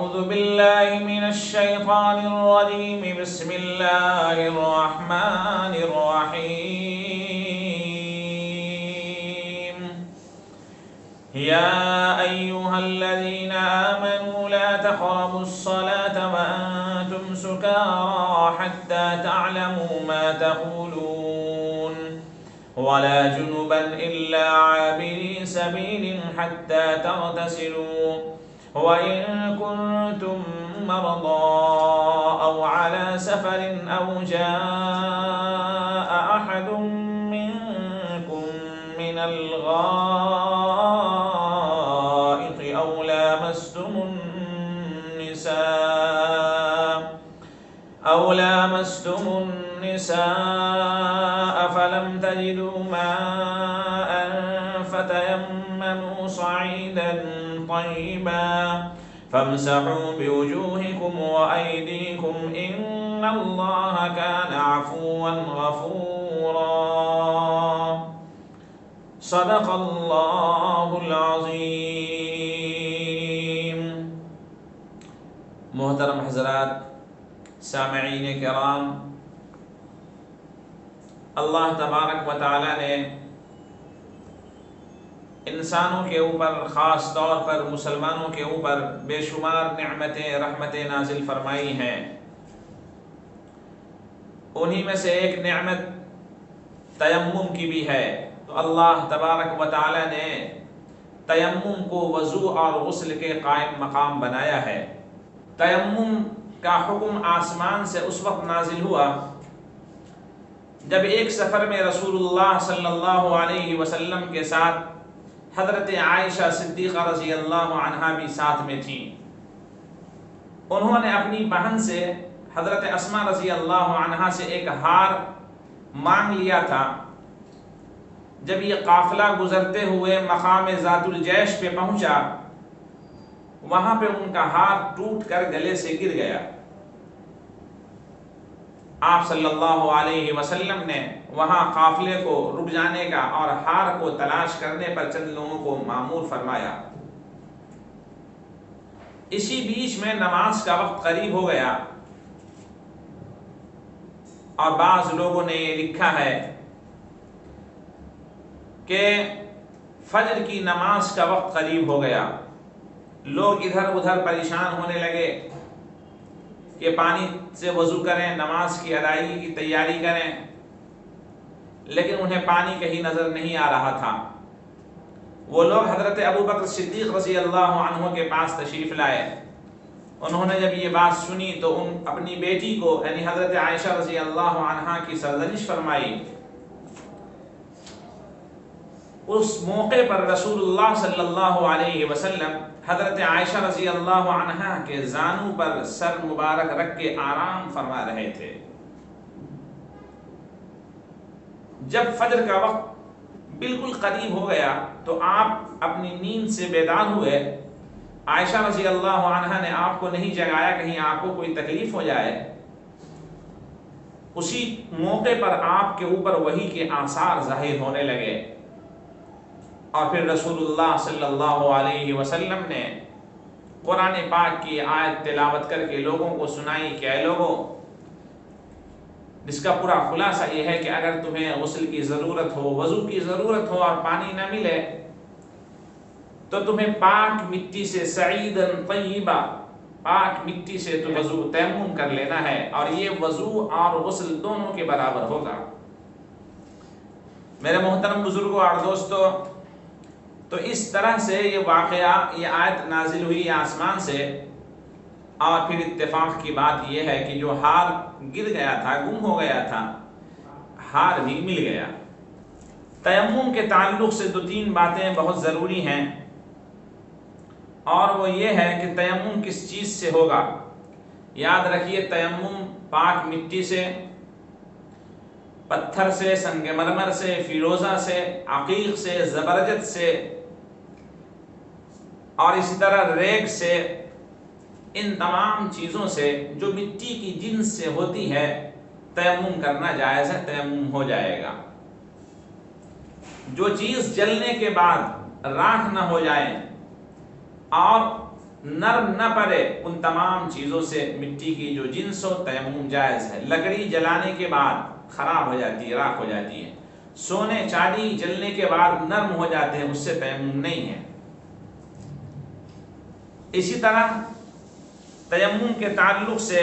أعوذ بالله من الشيطان الرجيم بسم الله الرحمن الرحيم يا أيها الذين آمنوا لا تقربوا الصلاة وأنتم سكارى حتى تعلموا ما تقولون ولا جنبا إلا عابري سبيل حتى تغتسلوا وإن كنتم مرضى أو على سفر أو جاء أحد منكم من الغائط أو لامستم النساء فلم تجدوا ماء فتيمموا صعيدا طيبا فامسحوا بوجوهكم وأيديكم إن الله كان عفوا غفورا صدق الله العظيم. محترم حضرات، سامعین کرام، اللہ تبارک و تعالی نے انسانوں کے اوپر، خاص طور پر مسلمانوں کے اوپر بے شمار نعمتیں، رحمتیں نازل فرمائی ہیں۔ انہی میں سے ایک نعمت تیمم کی بھی ہے۔ تو اللہ تبارک و تعالی نے تیمم کو وضو اور غسل کے قائم مقام بنایا ہے۔ تیمم کا حکم آسمان سے اس وقت نازل ہوا جب ایک سفر میں رسول اللہ صلی اللہ علیہ وسلم کے ساتھ حضرت عائشہ صدیقہ رضی اللہ عنہا بھی ساتھ میں تھیں۔ انہوں نے اپنی بہن سے، حضرت اسماء رضی اللہ عنہا سے ایک ہار مانگ لیا تھا۔ جب یہ قافلہ گزرتے ہوئے مقام ذات الجیش پہ پہنچا، وہاں پہ ان کا ہار ٹوٹ کر گلے سے گر گیا۔ آپ صلی اللہ علیہ وسلم نے وہاں قافلے کو رک جانے کا اور ہار کو تلاش کرنے پر چند لوگوں کو مامور فرمایا۔ اسی بیچ میں نماز کا وقت قریب ہو گیا اور بعض لوگوں نے یہ لکھا ہے کہ فجر کی نماز کا وقت قریب ہو گیا۔ لوگ ادھر ادھر پریشان ہونے لگے کہ پانی سے وضو کریں، نماز کی ادائیگی کی تیاری کریں، لیکن انہیں پانی کہیں نظر نہیں آ رہا تھا۔ وہ لوگ حضرت ابو بکر صدیق رضی اللہ عنہ کے پاس تشریف لائے۔ انہوں نے جب یہ بات سنی تو اپنی بیٹی کو یعنی حضرت عائشہ رضی اللہ عنہا کی سرزنش فرمائی۔ اس موقع پر رسول اللہ صلی اللہ علیہ وسلم حضرت عائشہ رضی اللہ عنہا کے زانوں پر سر مبارک رکھ کے آرام فرما رہے تھے۔ جب فجر کا وقت بالکل قریب ہو گیا تو آپ اپنی نیند سے بیدار ہوئے۔ عائشہ رضی اللہ عنہا نے آپ کو نہیں جگایا کہیں آپ کو کوئی تکلیف ہو جائے۔ اسی موقع پر آپ کے اوپر وحی کے آثار ظاہر ہونے لگے، اور پھر رسول اللہ صلی اللہ علیہ وسلم نے قرآن پاک کی آیت تلاوت کر کے لوگوں کو سنائی کہ اے لوگوں، جس کا پورا خلاصہ یہ ہے کہ اگر تمہیں غسل کی ضرورت ہو، وضو کی ضرورت ہو اور پانی نہ ملے تو تمہیں پاک مٹی سے سعیداً طیبہ، پاک مٹی سے تو وضو تیمم کر لینا ہے، اور یہ وضو اور غسل دونوں کے برابر ہوگا۔ میرے محترم بزرگوں اور دوستو، تو اس طرح سے یہ واقعہ، یہ آیت نازل ہوئی آسمان سے، اور پھر اتفاق کی بات یہ ہے کہ جو ہار گر گیا تھا، گم ہو گیا تھا، ہار بھی مل گیا۔ تیمم کے تعلق سے دو تین باتیں بہت ضروری ہیں، اور وہ یہ ہے کہ تیمم کس چیز سے ہوگا۔ یاد رکھیے، تیمم پاک مٹی سے، پتھر سے، سنگ مرمر سے، فیروزہ سے، عقیق سے، زبرجد سے، اور اسی طرح ریگ سے، ان تمام چیزوں سے جو مٹی کی جنس سے ہوتی ہے تیمم کرنا جائز ہے، تیمم ہو جائے گا۔ جو چیز جلنے کے بعد راکھ نہ ہو جائے اور نرم نہ پڑے ان تمام چیزوں سے مٹی کی جو جنس ہو تیمم جائز ہے۔ لکڑی جلانے کے بعد خراب ہو جاتی ہے، راکھ ہو جاتی ہے، سونے چاندی جلنے کے بعد نرم ہو جاتے ہیں، اس سے تیمم نہیں ہے۔ اسی طرح تیمم کے تعلق سے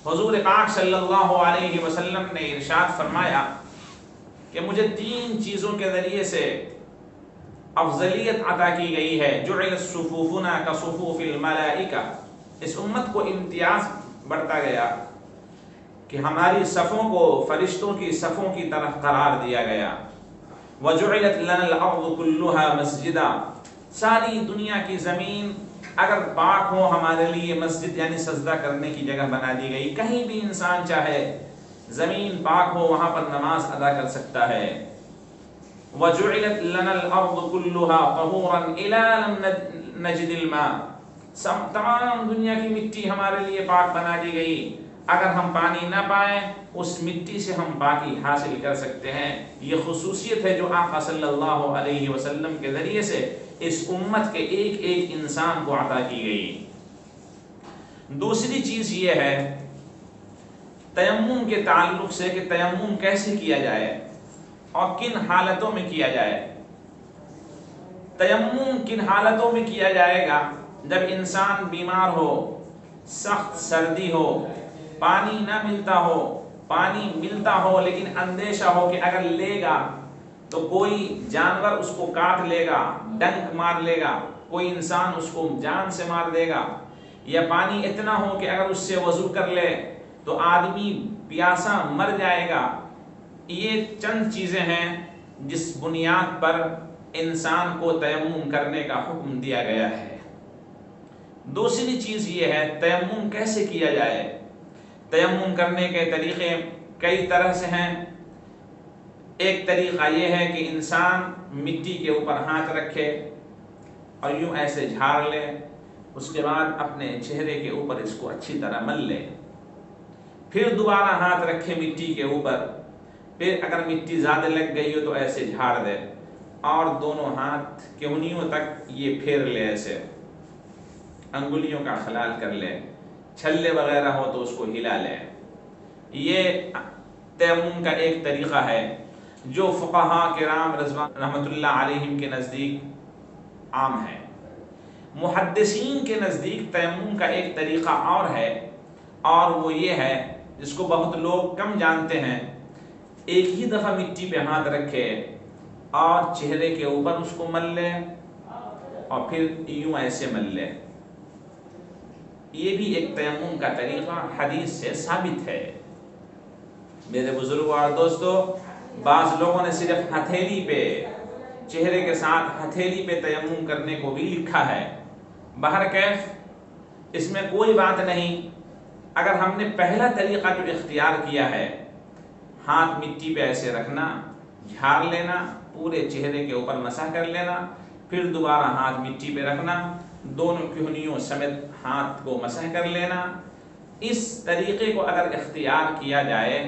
حضور پاک صلی اللہ علیہ وسلم نے ارشاد فرمایا کہ مجھے 3 چیزوں کے ذریعے سے افضلیت عطا کی گئی ہے۔ جعلت صفوفنا کصفوف الملائکہ، اس امت کو امتیاز بڑھتا گیا کہ ہماری صفوں کو فرشتوں کی صفوں کی طرح قرار دیا گیا۔ وجعلت لنا الارض كلها مسجدا، ساری دنیا کی زمین اگر پاک ہو ہمارے لیے مسجد یعنی سجدہ کرنے کی جگہ بنا دی گئی، کہیں بھی انسان چاہے زمین پاک ہو وہاں پر نماز ادا کر سکتا ہے۔ وجعلت لنا الارض كلها طهورا الى لم نجد الماء، تمام دنیا کی مٹی ہمارے لیے پاک بنا دی گئی، اگر ہم پانی نہ پائیں اس مٹی سے ہم پاکی حاصل کر سکتے ہیں۔ یہ خصوصیت ہے جو آقا صلی اللہ علیہ وسلم کے ذریعے سے اس امت کے ایک ایک انسان کو عطا کی گئی۔ دوسری چیز یہ ہے تیمم کے تعلق سے کہ تیمم کیسے کیا جائے اور کن حالتوں میں کیا جائے۔ تیمم کن حالتوں میں کیا جائے گا؟ جب انسان بیمار ہو، سخت سردی ہو، پانی نہ ملتا ہو، پانی ملتا ہو لیکن اندیشہ ہو کہ اگر لے گا تو کوئی جانور اس کو کاٹ لے گا، ڈنک مار لے گا، کوئی انسان اس کو جان سے مار دے گا، یا پانی اتنا ہو کہ اگر اس سے وضو کر لے تو آدمی پیاسا مر جائے گا۔ یہ چند چیزیں ہیں جس بنیاد پر انسان کو تیمم کرنے کا حکم دیا گیا ہے۔ دوسری چیز یہ ہے تیمم کیسے کیا جائے۔ تیمم کرنے کے طریقے کئی طرح سے ہیں۔ ایک طریقہ یہ ہے کہ انسان مٹی کے اوپر ہاتھ رکھے اور یوں ایسے جھاڑ لے، اس کے بعد اپنے چہرے کے اوپر اس کو اچھی طرح مل لے، پھر دوبارہ ہاتھ رکھے مٹی کے اوپر، پھر اگر مٹی زیادہ لگ گئی ہو تو ایسے جھاڑ دے اور دونوں ہاتھ کہنیوں تک یہ پھیر لے، ایسے انگلیوں کا خلال کر لے، چھلے وغیرہ ہو تو اس کو ہلا لے۔ یہ تیمم کا ایک طریقہ ہے جو فقہاء کرام رحمۃ اللہ علیہم کے نزدیک عام ہے۔ محدثین کے نزدیک تیمم کا ایک طریقہ اور ہے، اور وہ یہ ہے جس کو بہت لوگ کم جانتے ہیں۔ ایک ہی دفعہ مٹی پہ ہاتھ رکھے اور چہرے کے اوپر اس کو مل لے اور پھر یوں ایسے مل لے۔ یہ بھی ایک تیمم کا طریقہ حدیث سے ثابت ہے۔ میرے بزرگوں اور دوستو، بعض لوگوں نے صرف ہتھیلی پہ، چہرے کے ساتھ ہتھیلی پہ تیمم کرنے کو بھی لکھا ہے۔ بہرکیف اس میں کوئی بات نہیں۔ اگر ہم نے پہلا طریقہ جو اختیار کیا ہے، ہاتھ مٹی پہ ایسے رکھنا، جھاڑ لینا، پورے چہرے کے اوپر مسح کر لینا، پھر دوبارہ ہاتھ مٹی پہ رکھنا، دونوں کہنیوں سمیت ہاتھ کو مسح کر لینا، اس طریقے کو اگر اختیار کیا جائے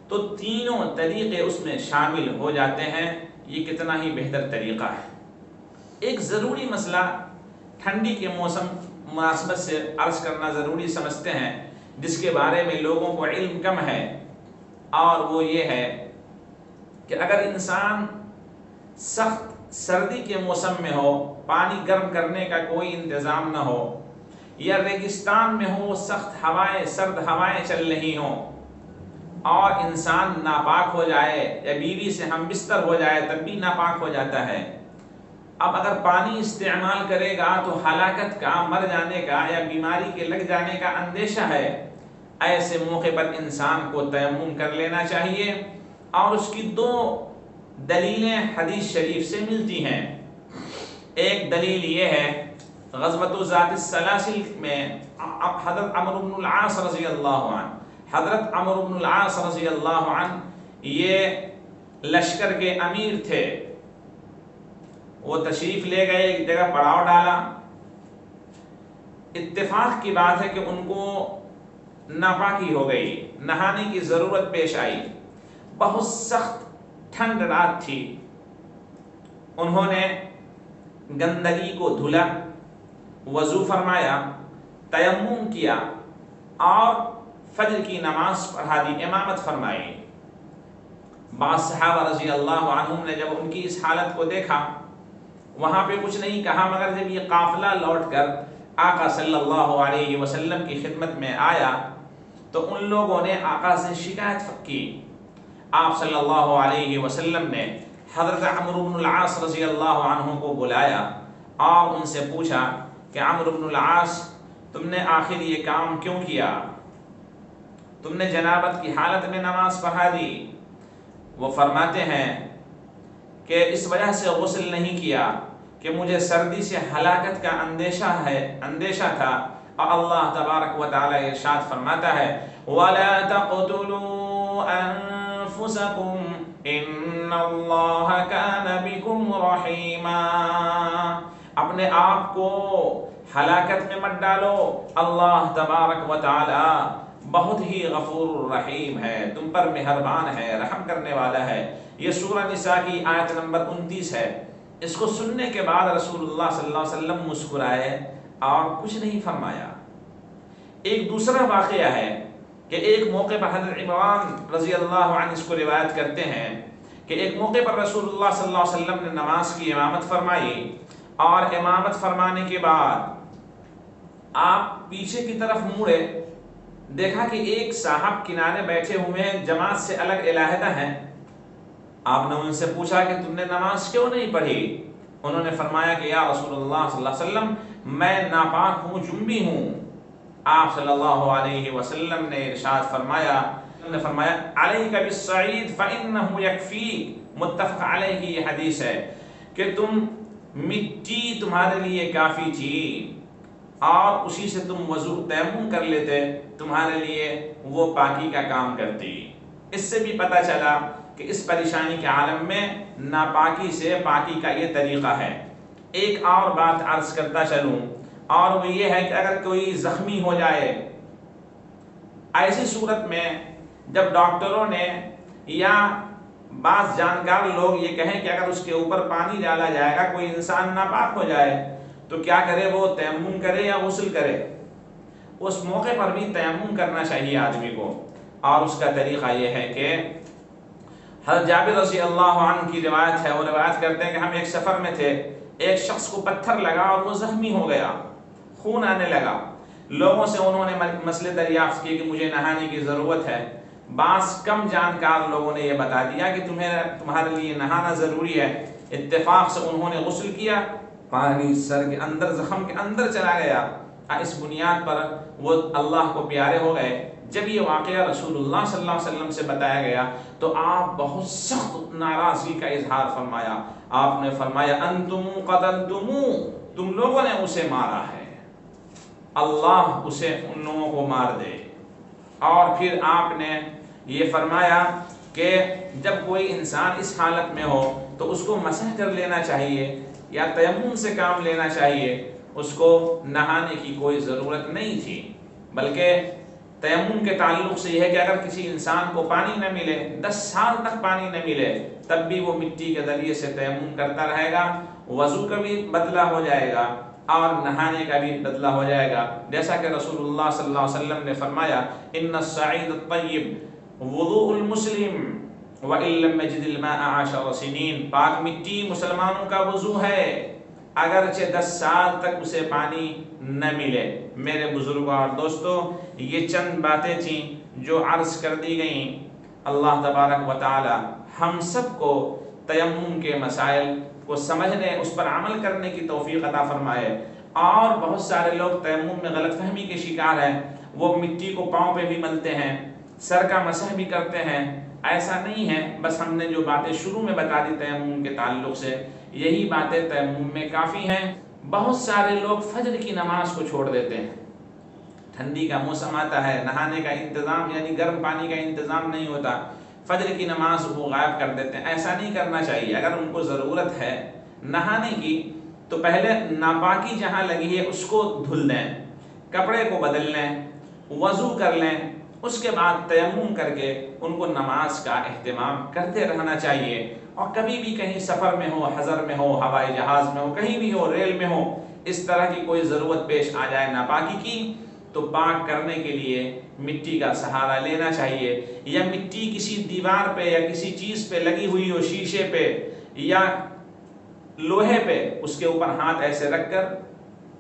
تو تینوں طریقے اس میں شامل ہو جاتے ہیں۔ یہ کتنا ہی بہتر طریقہ ہے۔ ایک ضروری مسئلہ ٹھنڈی کے موسم مناسبت سے عرض کرنا ضروری سمجھتے ہیں، جس کے بارے میں لوگوں کو علم کم ہے، اور وہ یہ ہے کہ اگر انسان سخت سردی کے موسم میں ہو، پانی گرم کرنے کا کوئی انتظام نہ ہو، یا ریگستان میں ہو، سخت ہوائیں، سرد ہوائیں چل رہی ہوں، اور انسان ناپاک ہو جائے یا بیوی سے ہم بستر ہو جائے تب بھی ناپاک ہو جاتا ہے۔ اب اگر پانی استعمال کرے گا تو ہلاکت کا، مر جانے کا یا بیماری کے لگ جانے کا اندیشہ ہے۔ ایسے موقع پر انسان کو تیمم کر لینا چاہیے، اور اس کی 2 دلیلیں حدیث شریف سے ملتی ہیں۔ ایک دلیل یہ ہے، غزوۃ ذات السلاسل میں حضرت عمرو بن العاص رضی اللہ عنہ، حضرت عمرو بن العاص رضی اللہ عنہ یہ لشکر کے امیر تھے۔ وہ تشریف لے گئے، ایک جگہ پڑاؤ ڈالا۔ اتفاق کی بات ہے کہ ان کو ناپاکی ہو گئی، نہانے کی ضرورت پیش آئی، بہت سخت ٹھنڈ رات تھی۔ انہوں نے گندگی کو دھلا، وضو فرمایا، تیمم کیا اور فجر کی نماز پڑھا دی، امامت فرمائی۔ بعض صحابہ رضی اللہ عنہم نے جب ان کی اس حالت کو دیکھا، وہاں پہ کچھ نہیں کہا، مگر جب یہ قافلہ لوٹ کر آقا صلی اللہ علیہ وسلم کی خدمت میں آیا تو ان لوگوں نے آقا سے شکایت کی۔ آپ صلی اللہ علیہ وسلم نے حضرت عمرو بن العاص رضی اللہ عنہ کو بلایا اور ان سے پوچھا کہ عمرو بن العاص، تم نے آخر یہ کام کیوں کیا؟ تم نے جنابت کی حالت میں نماز پڑھا دی۔ وہ فرماتے ہیں کہ اس وجہ سے غسل نہیں کیا کہ مجھے سردی سے ہلاکت کا اندیشہ تھا، اور اللہ تبارک و تعالی ارشاد فرماتا ہے وَلَا تَقْتُلُوا أَنفُسَكُمْ إِنَّ اللَّهَ كَانَ بِكُمْ رَحِيمًا، اپنے آپ کو ہلاکت میں مت ڈالو، اللہ تبارک و تعالی بہت ہی غفور الرحیم ہے، تم پر مہربان ہے، رحم کرنے والا ہے۔ یہ سورہ نساء کی آیت نمبر 29 ہے۔ اس کو سننے کے بعد رسول اللہ صلی اللہ علیہ وسلم مسکرائے اور کچھ نہیں فرمایا۔ ایک دوسرا واقعہ ہے کہ ایک موقع پر حضرت عمران رضی اللہ عنہ اس کو روایت کرتے ہیں کہ ایک موقع پر رسول اللہ صلی اللہ علیہ وسلم نے نماز کی امامت فرمائی، اور امامت فرمانے کے بعد آپ پیچھے کی طرف مڑے، دیکھا کہ ایک صاحب کنارے بیٹھے ہوئے ہیں، جماعت سے الگ علیحدہ ہیں۔ آپ نے ان سے پوچھا کہ تم نے نماز کیوں نہیں پڑھی؟ انہوں نے فرمایا کہ یا رسول اللہ صلی اللہ علیہ وسلم، میں ناپاک ہوں، جنبی ہوں۔ آپ صلی اللہ علیہ وسلم نے ارشاد فرمایا علیک بالصعید فإنہ یکفیک، متفق علیہ کی یہ حدیث ہے کہ مٹی تمہارے لیے کافی تھی اور اسی سے تم وضو تیمم کر لیتے، تمہارے لیے وہ پاکی کا کام کرتی۔ اس سے بھی پتہ چلا کہ اس پریشانی کے عالم میں ناپاکی سے پاکی کا یہ طریقہ ہے۔ ایک اور بات عرض کرتا چلوں، اور وہ یہ ہے کہ اگر کوئی زخمی ہو جائے، ایسی صورت میں جب ڈاکٹروں نے یا بعض جانکار لوگ یہ کہیں کہ اگر اس کے اوپر پانی ڈالا جائے گا کوئی انسان ناپاک ہو جائے تو کیا کرے، وہ تیمم کرے یا غسل کرے؟ اس موقع پر بھی تیمم کرنا چاہیے آدمی کو، اور اس کا طریقہ یہ ہے کہ حضرت جابر رضی اللہ عنہ کی روایت ہے، وہ روایت کرتے ہیں کہ ہم ایک سفر میں تھے، ایک شخص کو پتھر لگا اور وہ زخمی ہو گیا، خون آنے لگا۔ لوگوں سے انہوں نے مسئلے دریافت کیے کہ مجھے نہانے کی ضرورت ہے۔ بعض کم جانکار لوگوں نے یہ بتا دیا کہ تمہارے لیے نہانا ضروری ہے۔ اتفاق سے انہوں نے غسل کیا، پانی سر کے اندر، زخم کے اندر چلا گیا۔ اس بنیاد پر وہ اللہ کو پیارے ہو گئے۔ جب یہ واقعہ رسول اللہ صلی اللہ علیہ وسلم سے بتایا گیا تو آپ بہت سخت ناراضگی کا اظہار فرمایا۔ آپ نے فرمایا انتم قتلتمو، تم لوگوں نے اسے مارا ہے، اللہ اسے ان لوگوں کو مار دے۔ اور پھر آپ نے یہ فرمایا کہ جب کوئی انسان اس حالت میں ہو تو اس کو مسح کر لینا چاہیے یا تیمم سے کام لینا چاہیے، اس کو نہانے کی کوئی ضرورت نہیں تھی۔ بلکہ تیمم کے تعلق سے یہ ہے کہ اگر کسی انسان کو پانی نہ ملے، 10 سال تک پانی نہ ملے، تب بھی وہ مٹی کے ذریعے سے تیمم کرتا رہے گا، وضو کا بھی بدلہ ہو جائے گا اور نہانے کا بھی بدلہ ہو جائے گا۔ جیسا کہ رسول اللہ صلی اللہ علیہ وسلم نے فرمایا ان الصعید الطیب وضوء المسلم وَإِن لَّمْ يَجِدِ الْمَاءَ 10 سنین، پاک مٹی مسلمانوں کا وضو ہے اگرچہ 10 سال تک اسے پانی نہ ملے۔ میرے بزرگوں اور دوستو، یہ چند باتیں تھیں جو عرض کر دی گئیں۔ اللہ تبارک و تعالی ہم سب کو تیمم کے مسائل کو سمجھنے، اس پر عمل کرنے کی توفیق عطا فرمائے۔ اور بہت سارے لوگ تیمم میں غلط فہمی کے شکار ہیں، وہ مٹی کو پاؤں پہ بھی ملتے ہیں، سر کا مسح بھی کرتے ہیں۔ ایسا نہیں ہے، بس ہم نے جو باتیں شروع میں بتا دی تیمم کے تعلق سے، یہی باتیں تیمم میں کافی ہیں۔ بہت سارے لوگ فجر کی نماز کو چھوڑ دیتے ہیں، ٹھنڈی کا موسم آتا ہے، نہانے کا انتظام یعنی گرم پانی کا انتظام نہیں ہوتا، فجر کی نماز وہ غائب کر دیتے ہیں۔ ایسا نہیں کرنا چاہیے۔ اگر ان کو ضرورت ہے نہانے کی تو پہلے ناپاکی جہاں لگی ہے اس کو دھل دیں، کپڑے کو بدل لیں، وضو کر لیں، اس کے بعد تیمم کر کے ان کو نماز کا اہتمام کرتے رہنا چاہیے۔ اور کبھی بھی کہیں سفر میں ہو، حضر میں ہو، ہوائی جہاز میں ہو، کہیں بھی ہو، ریل میں ہو، اس طرح کی کوئی ضرورت پیش آ جائے ناپاکی کی تو پاک کرنے کے لیے مٹی کا سہارا لینا چاہیے، یا مٹی کسی دیوار پہ یا کسی چیز پہ لگی ہوئی ہو، شیشے پہ یا لوہے پہ، اس کے اوپر ہاتھ ایسے رکھ کر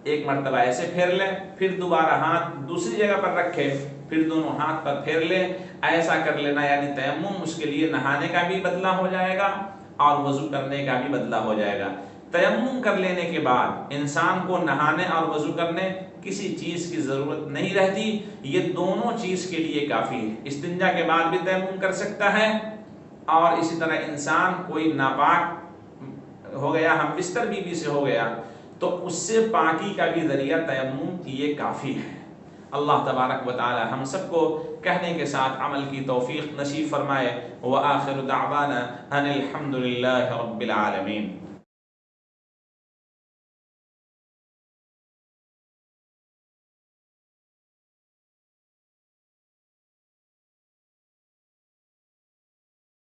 ایک مرتبہ ایسے پھیر لیں، پھر دوبارہ ہاتھ دوسری جگہ پر رکھے، پھر دونوں ہاتھ پر پھیر لیں، ایسا کر لینا، یعنی تیمم اس کے لیے نہانے کا بھی بدلہ ہو جائے گا اور وضو کرنے کا بھی بدلہ ہو جائے گا۔ تیمم کر لینے کے بعد انسان کو نہانے اور وضو کرنے کسی چیز کی ضرورت نہیں رہتی، یہ دونوں چیز کے لیے کافی ہے۔ استنجا کے بعد بھی تیمم کر سکتا ہے، اور اسی طرح انسان کوئی ناپاک ہو گیا، ہم بستر بیوی سے ہو گیا، تو اس سے پاکی کا بھی ذریعہ تیمم یہ کافی ہے۔ اللہ تبارک و تعالی ہم سب کو کہنے کے ساتھ عمل کی توفیق نصیب فرمائے۔ وآخر دعوانا ان الحمد للہ رب العالمین۔